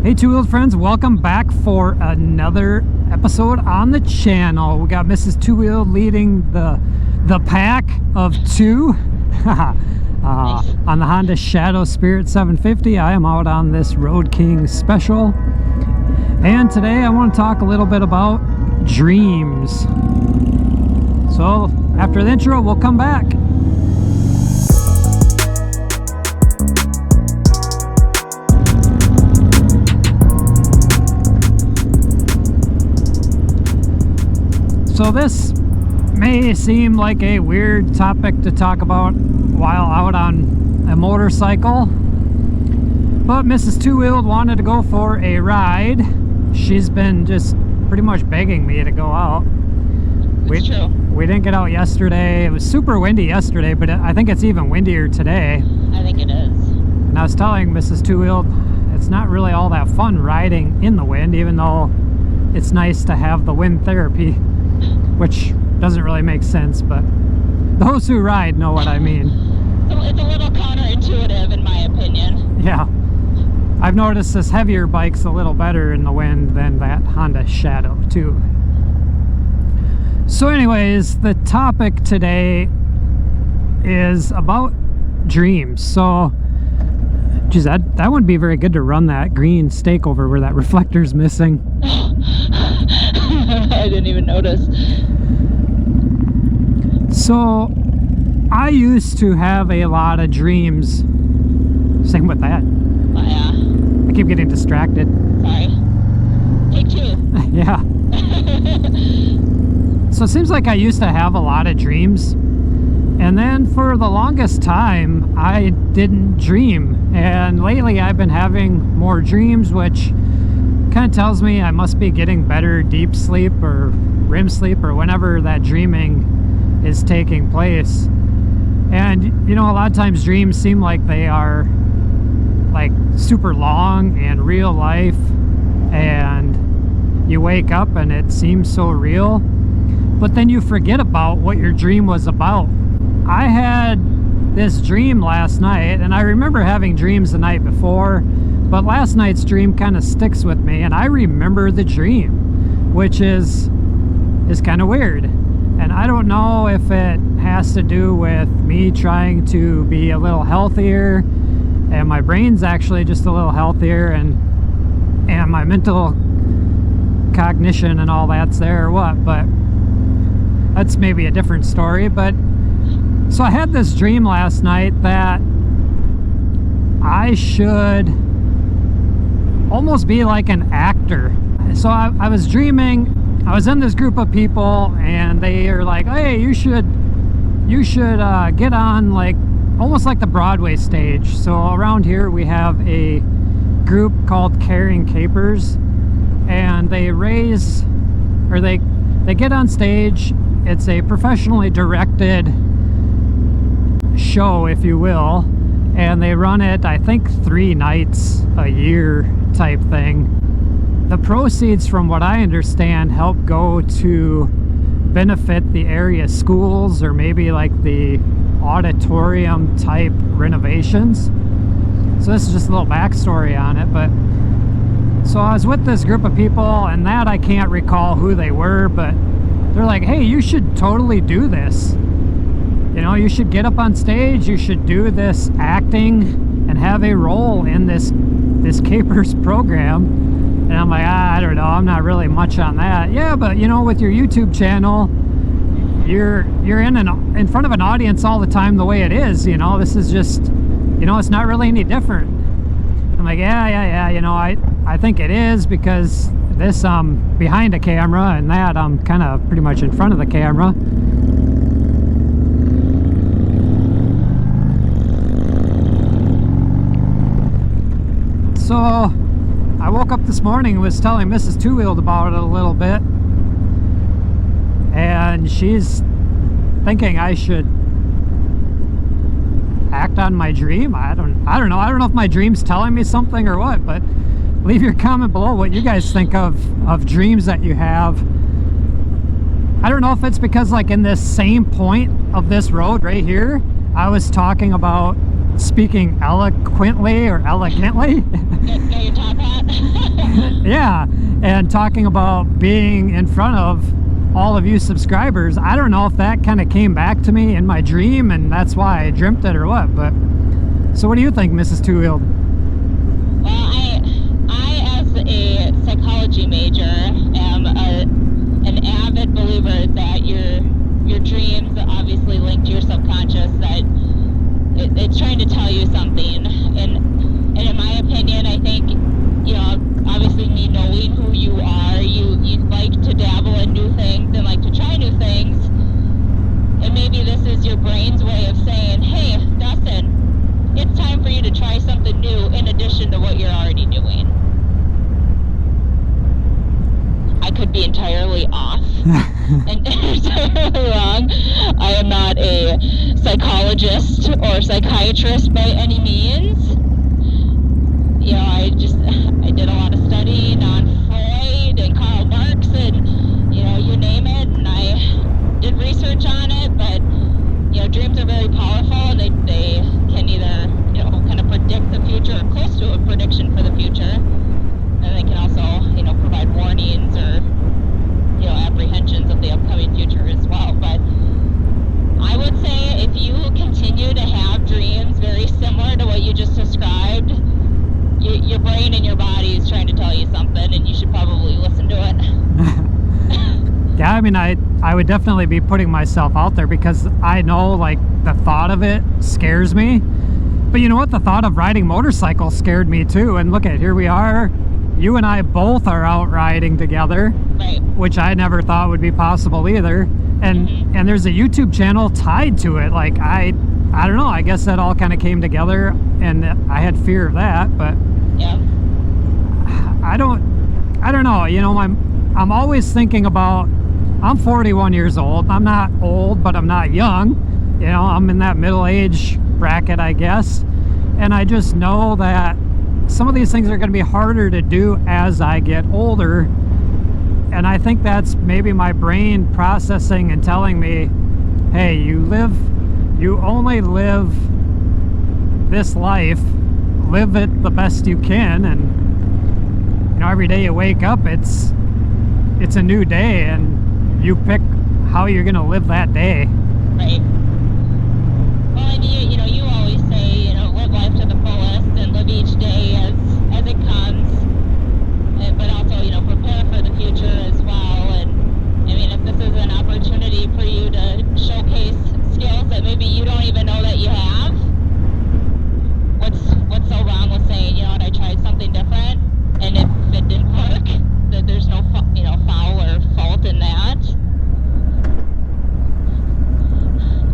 Hey two-wheeled friends, welcome back for another episode on the channel. We got Mrs. Two-wheeled leading the pack of two on the Honda Shadow Spirit 750. I am out on this Road King special, and today I want to talk a little bit about dreams. So after the intro, we'll come back. So this may seem like a weird topic to talk about while out on a motorcycle, but Mrs. Two-wheeled wanted to go for a ride. She's been just pretty much begging me to go out. It's true. We didn't get out yesterday. It was super windy yesterday, but I think it's even windier today. I think it is. And I was telling Mrs. Two-wheeled it's not really all that fun riding in the wind, even though it's nice to have the wind therapy, which doesn't really make sense, but those who ride know what I mean. It's a little counterintuitive in my opinion. Yeah. I've noticed this heavier bike's a little better in the wind than that Honda Shadow too. So anyways, the topic today is about dreams. So, geez, that wouldn't be very good to run that green stake over where that reflector's missing. I didn't even notice. So, I used to have a lot of dreams. Same with that. Oh yeah. I keep getting distracted. Sorry. Take two. Yeah. So it seems like I used to have a lot of dreams. And then for the longest time, I didn't dream. And lately I've been having more dreams, which kind of tells me I must be getting better deep sleep or REM sleep or whenever that dreaming is taking place. And you know, a lot of times dreams seem like they are like super long and real life, and you wake up and it seems so real, but then you forget about what your dream was about. I had this dream last night, and I remember having dreams the night before, but last night's dream kind of sticks with me, and I remember the dream, which is kind of weird. And I don't know if it has to do with me trying to be a little healthier, and my brain's actually just a little healthier, and my mental cognition and all that's there or what, but that's maybe a different story. But so I had this dream last night that I should almost be like an actor. So I was dreaming, I was in this group of people, and they are like, hey, you should get on like almost like the Broadway stage. So around here we have a group called Carrying Capers, and they get on stage. It's a professionally directed show, if you will, and they run it, I think, 3 nights a year type thing. The proceeds, from what I understand, help go to benefit the area schools, or maybe like the auditorium type renovations. So this is just a little backstory on it. But so I was with this group of people, and that I can't recall who they were, but they're like, hey, you should totally do this. You know, you should get up on stage, you should do this acting and have a role in this Capers program. And I'm like, I don't know, I'm not really much on that. Yeah, but you know, with your YouTube channel, you're in front of an audience all the time the way it is, you know, this is just, you know, it's not really any different. I'm like, yeah, you know, I think it is, because this behind a camera, and that I'm kind of pretty much in front of the camera. So I woke up this morning and was telling Mrs. Two-wheeled about it a little bit, and she's thinking I should act on my dream. I don't know if my dream's telling me something or what, but leave your comment below what you guys think of dreams that you have. I don't know if it's because, like, in this same point of this road right here, I was talking about speaking eloquently or elegantly. Get your top hat. Yeah, and talking about being in front of all of you subscribers, I don't know if that kind of came back to me in my dream and that's why I dreamt it or what, but so what do you think, Mrs. Two-Wheeled? Well, I as a psychology major am an avid believer that your dreams obviously link to your subconscious, that it's trying to tell you something, and in my opinion, I think, you know, obviously me knowing who you are, you like to dabble in new things and like to try new things, and maybe this is your brain's way of saying, hey, Dustin, it's time for you to try something new in addition to what you're already doing. I could be entirely off and entirely wrong. I am not a psychologist or psychiatrist by any means. You know, I did a lot of studying on Freud and Karl Marx and, you know, you name it, and I did research on it, but, you know, dreams are very powerful, and they can either, you know, kind of predict the future or close to a prediction for the future, and they can also, you know, provide warnings or, you know, apprehensions of the upcoming future as well. But I would say if you continue to have dreams very similar to what you just described, your brain and your body is trying to tell you something, and you should probably listen to it. Yeah, I mean, I would definitely be putting myself out there because I know, like, the thought of it scares me. But you know what? The thought of riding motorcycles scared me too. And look at, here we are. You and I both are out riding together, Right. which I never thought would be possible either. And and there's a YouTube channel tied to it. Like, I don't know. I guess that all kind of came together, and I had fear of that, but Yeah. I don't know. You know, I'm always thinking about, I'm 41 years old. I'm not old, but I'm not young. You know, I'm in that middle age bracket, I guess. And I just know that some of these things are going to be harder to do as I get older. And I think that's maybe my brain processing and telling me, hey, you only live this life, live it the best you can. And, you know, every day you wake up, it's a new day, and you pick how you're going to live that day. Right. Well, and you know, you always say, you know, live life to the fullest and live each day as it comes, but also, you know, prepare for the future as well. And I mean, if this is an opportunity for you to showcase skills that maybe you don't even know that you have, what's so wrong with saying, you know what, I tried something different, and if it didn't work, that there's no foul or fault in that.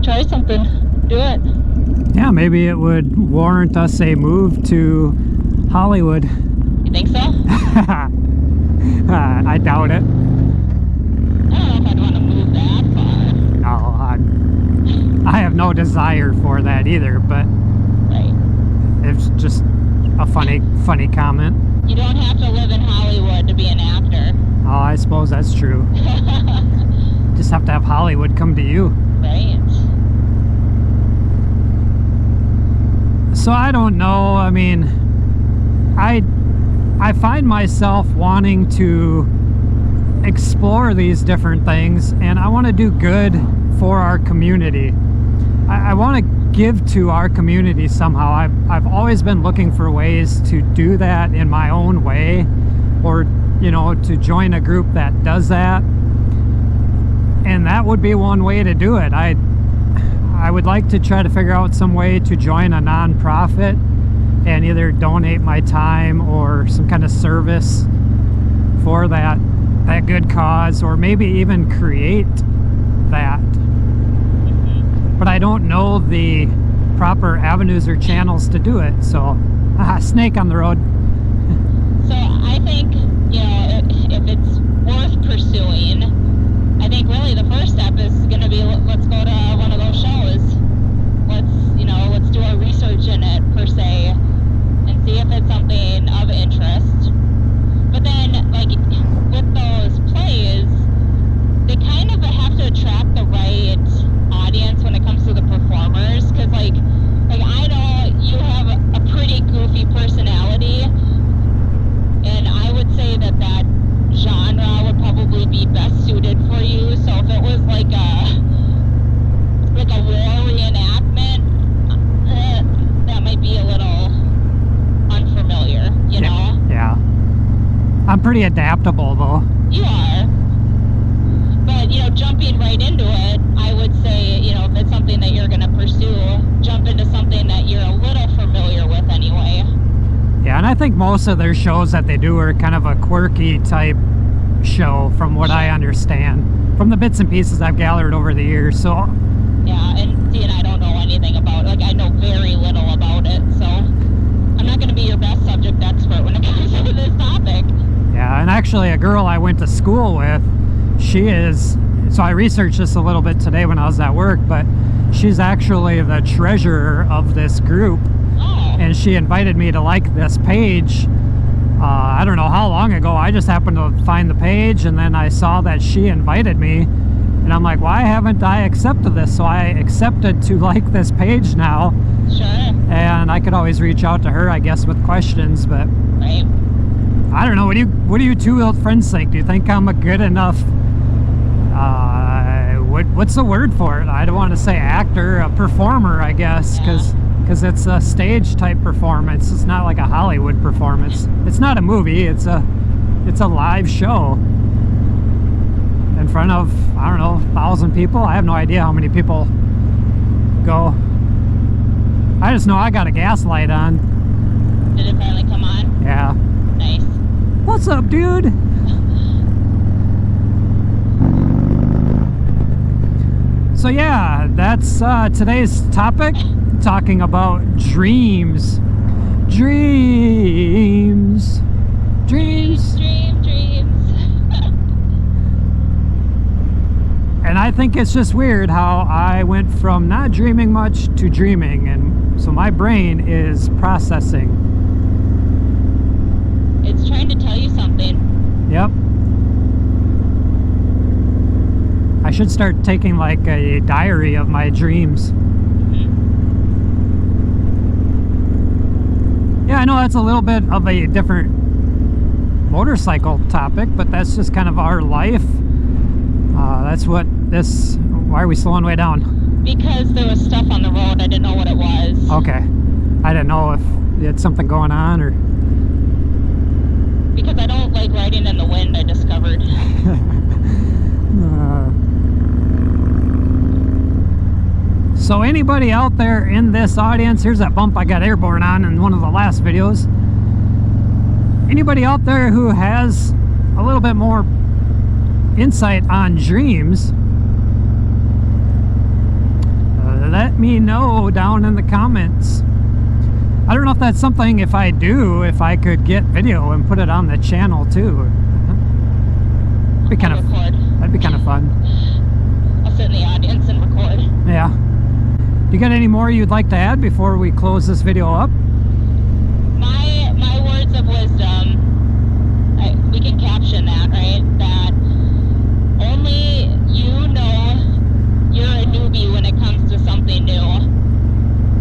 Try something. Do it. Yeah, maybe it would warrant us a move to Hollywood. You think so? I doubt it. I don't know if I'd want to move that far. No, I have no desire for that either, but Right. it's just a funny comment. You don't have to live in Hollywood to be an actor. Oh, I suppose that's true. Just have to have Hollywood come to you. Right. So I don't know. I mean, I find myself wanting to explore these different things, and I want to do good for our community. I want to give to our community somehow. I've always been looking for ways to do that in my own way, or, you know, to join a group that does that, and that would be one way to do it. I would like to try to figure out some way to join a nonprofit and either donate my time or some kind of service for that good cause, or maybe even create that. But I don't know the proper avenues or channels to do it, so snake on the road. So I think, you know, if it's worth pursuing, I think really the first step is going to be, let's go to one of those shows. Let's do our research in it, per se, and see if it's something of interest. But then, like, with those plays, they kind of have to attract the right audience when it comes to the performers, because like I know you have a pretty goofy personality, be best suited for you. So if it was like a war reenactment, that might be a little unfamiliar, you know? Yeah. I'm pretty adaptable though. You are. But, you know, jumping right into it, I would say, you know, if it's something that you're going to pursue, jump into something that you're a little familiar with anyway. Yeah, and I think most of their shows that they do are kind of a quirky type show from what I understand. From the bits and pieces I've gathered over the years, so... Yeah, and see, and I don't know anything about it. Like, I know very little about it, so I'm not going to be your best subject expert when it comes to this topic. Yeah, and actually a girl I went to school with, she is... So I researched this a little bit today when I was at work, but she's actually the treasurer of this group. Oh. And she invited me to like this page. I don't know how long ago. I just happened to find the page, and then I saw that she invited me. And I'm like, why haven't I accepted this? So I accepted to like this page now. Sure. And I could always reach out to her, I guess, with questions, but... Right. I don't know. What do you two-wheeled friends think? Do you think I'm a good enough... what's the word for it? I don't want to say actor, a performer, I guess, because it's a stage type performance. It's not like a Hollywood performance. It's not a movie. It's a live show in front of, I don't know, 1,000 people. I have no idea how many people go. I just know I got a gas light on. Did it finally come on? Yeah. Nice. What's up, dude? So yeah, that's today's topic, talking about dreams. Dreams. Dreams. Dreams. And I think it's just weird how I went from not dreaming much to dreaming, and so my brain is processing. It's trying to tell you something. Yep. I should start taking like a diary of my dreams. Mm-hmm. Yeah, I know that's a little bit of a different motorcycle topic, but that's just kind of our life. That's what this... Why are we slowing way down? Because there was stuff on the road. I didn't know what it was. Okay. I didn't know if you had something going on or... Because I don't like riding in the wind, I discovered. So anybody out there in this audience, here's that bump I got airborne on in one of the last videos. Anybody out there who has a little bit more insight on dreams, let me know down in the comments. I don't know if that's something, if I could get video and put it on the channel too. That'd be kind of fun. I'll sit in the audience and record. Yeah. You got any more you'd like to add before we close this video up? My words of wisdom, we can caption that, right? That only you know you're a newbie when it comes to something new.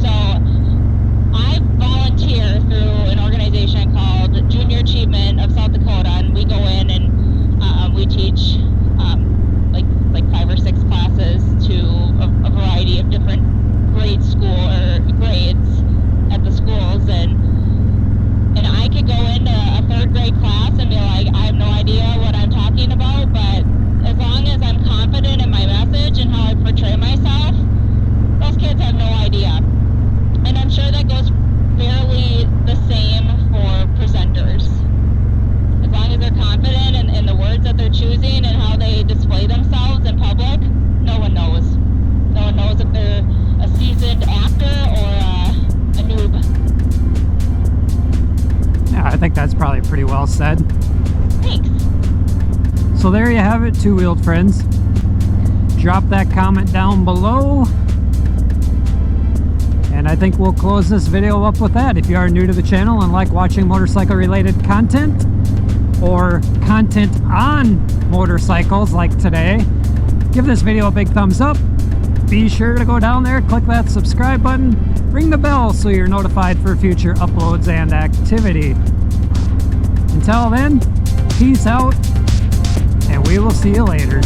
So I volunteer through an organization called Junior Achievement of South Dakota, and we go in and we teach like 5 or 6 classes to a variety of different grades at the schools, and I could go into a 3rd grade class and be like, I have no idea what I'm talking about, but as long as I'm confident in my message and how I portray myself, those kids have no idea. And I'm sure that goes fairly the same for presenters. As long as they're confident in the words that they're choosing and how they display themselves in public, no one knows. No one knows if they're a seasoned actor or a noob. Yeah, I think that's probably pretty well said. Thanks. So there you have it, two-wheeled friends. Drop that comment down below. And I think we'll close this video up with that. If you are new to the channel and like watching motorcycle related content or content on motorcycles like today, give this video a big thumbs up. Be sure to go down there, click that subscribe button, ring the bell so you're notified for future uploads and activity. Until then, peace out. and we will see you later.